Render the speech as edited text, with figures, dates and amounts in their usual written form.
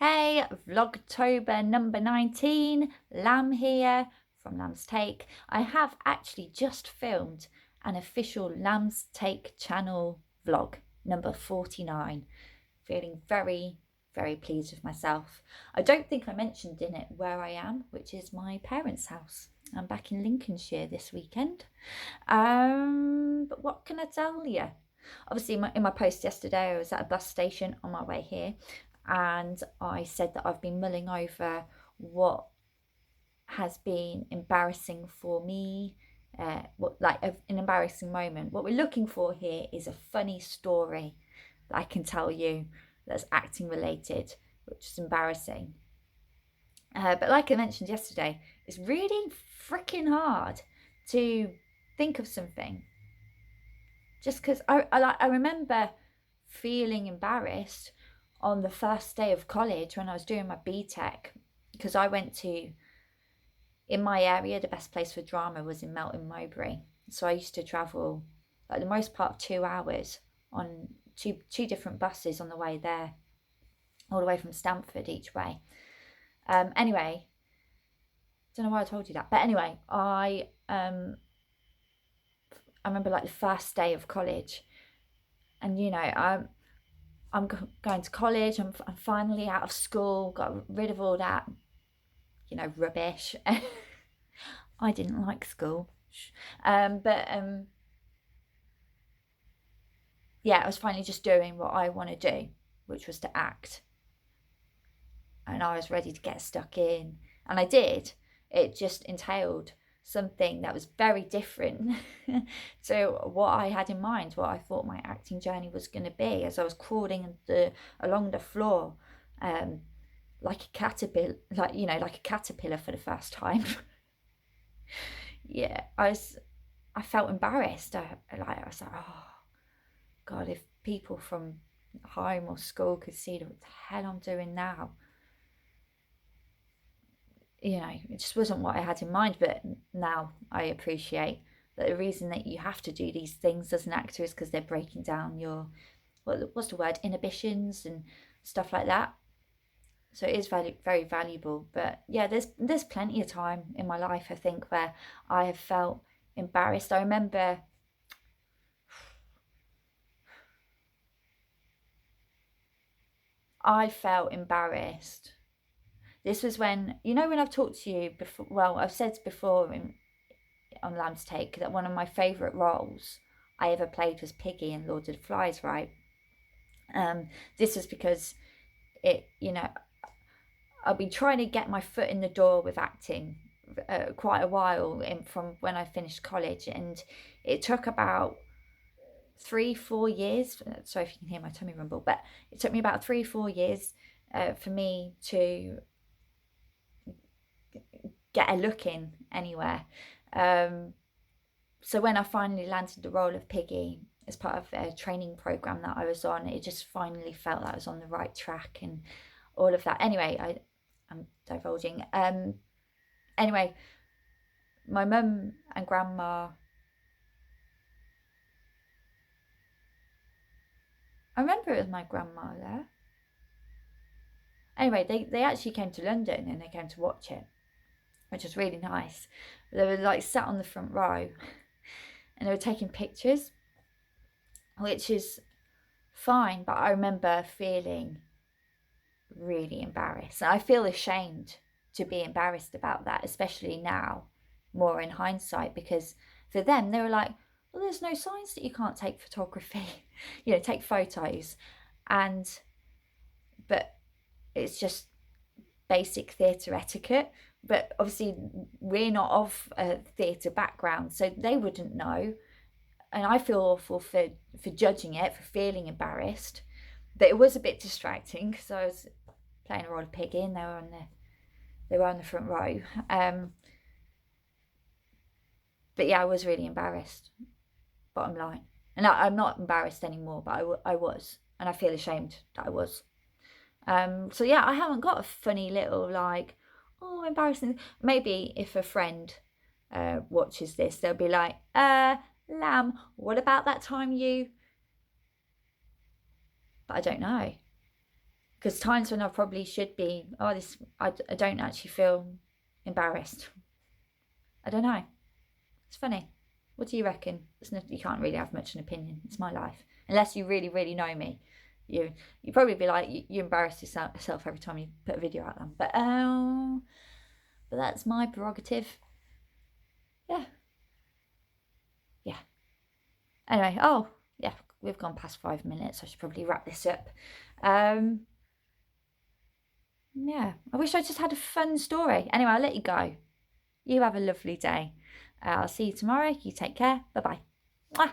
Hey, Vlogtober number 19, Lamb here from Lamb's Take. I have actually just filmed an official Lamb's Take channel vlog, number 49. Feeling very, very pleased with myself. I don't think I mentioned in it where I am, which is my parents' house. I'm back in Lincolnshire this weekend. But what can I tell you? Obviously, in my post yesterday, I was at a bus station on my way here, and I said that I've been mulling over what has been embarrassing for me, an embarrassing moment. What we're looking for here is a funny story that I can tell you that's acting related, which is embarrassing. But like I mentioned yesterday, it's really freaking hard to think of something. Just because I remember feeling embarrassed on the first day of college when I was doing my BTEC, because I went to, in my area, the best place for drama was in Melton Mowbray. So I used to travel like the most part of 2 hours on two different buses on the way there, all the way from Stamford each way. Anyway, don't know why I told you that, but anyway, I remember like the first day of college, and I'm going to college. I'm finally out of school. Got rid of all that, rubbish. I didn't like school, but yeah, I was finally just doing what I want to do, which was to act, and I was ready to get stuck in, and I did. It just entailed something that was very different to what I had in mind, what I thought my acting journey was going to be, as I was crawling along the floor, like a caterpillar, like a caterpillar for the first time. Yeah, I felt embarrassed. I was like, oh God, if people from home or school could see what the hell I'm doing now. It just wasn't what I had in mind. But now I appreciate that the reason that you have to do these things as an actor is because they're breaking down your, what's the word, inhibitions and stuff like that. So it is very valuable. But yeah, there's plenty of time in my life, I think, where I have felt embarrassed. I remember I felt embarrassed. This was when I've talked to you before. Well, I've said before on Lamb's Take that one of my favourite roles I ever played was Piggy in Lord of the Flies, right? This was because I've been trying to get my foot in the door with acting quite a while from when I finished college, and it took about 3-4 years. Sorry if you can hear my tummy rumble, but it took me about 3-4 years for me to get a look in anywhere. So when I finally landed the role of Piggy as part of a training program that I was on, it just finally felt that I was on the right track and all of that. Anyway, I'm divulging. Anyway, my mum and grandma, I remember it was my grandma there. Anyway, they actually came to London and they came to watch it, which was really nice. They were like sat on the front row and they were taking pictures, which is fine, but I remember feeling really embarrassed. And I feel ashamed to be embarrassed about that, especially now, more in hindsight, because for them, they were like, well, there's no signs that you can't take photography, take photos. But it's just basic theatre etiquette. But obviously, we're not of a theatre background, so they wouldn't know. And I feel awful for judging it, for feeling embarrassed. But it was a bit distracting because I was playing a role of Piggy and they were on the front row. But yeah, I was really embarrassed. Bottom line. And I'm not embarrassed anymore, but I was. And I feel ashamed that I was. So yeah, I haven't got a funny little oh, embarrassing. Maybe if a friend watches this, they'll be like, Lamb, what about that time you... But I don't know. Because times when I probably should be, oh, this, I don't actually feel embarrassed. I don't know. It's funny. What do you reckon? You can't really have much an opinion. It's my life. Unless you really, really know me. You probably be like, you embarrass yourself every time you put a video out then. But that's my prerogative. Yeah. Yeah. Anyway, oh, yeah, we've gone past 5 minutes. I should probably wrap this up. Yeah, I wish I just had a fun story. Anyway, I'll let you go. You have a lovely day. I'll see you tomorrow. You take care. Bye-bye. Mwah.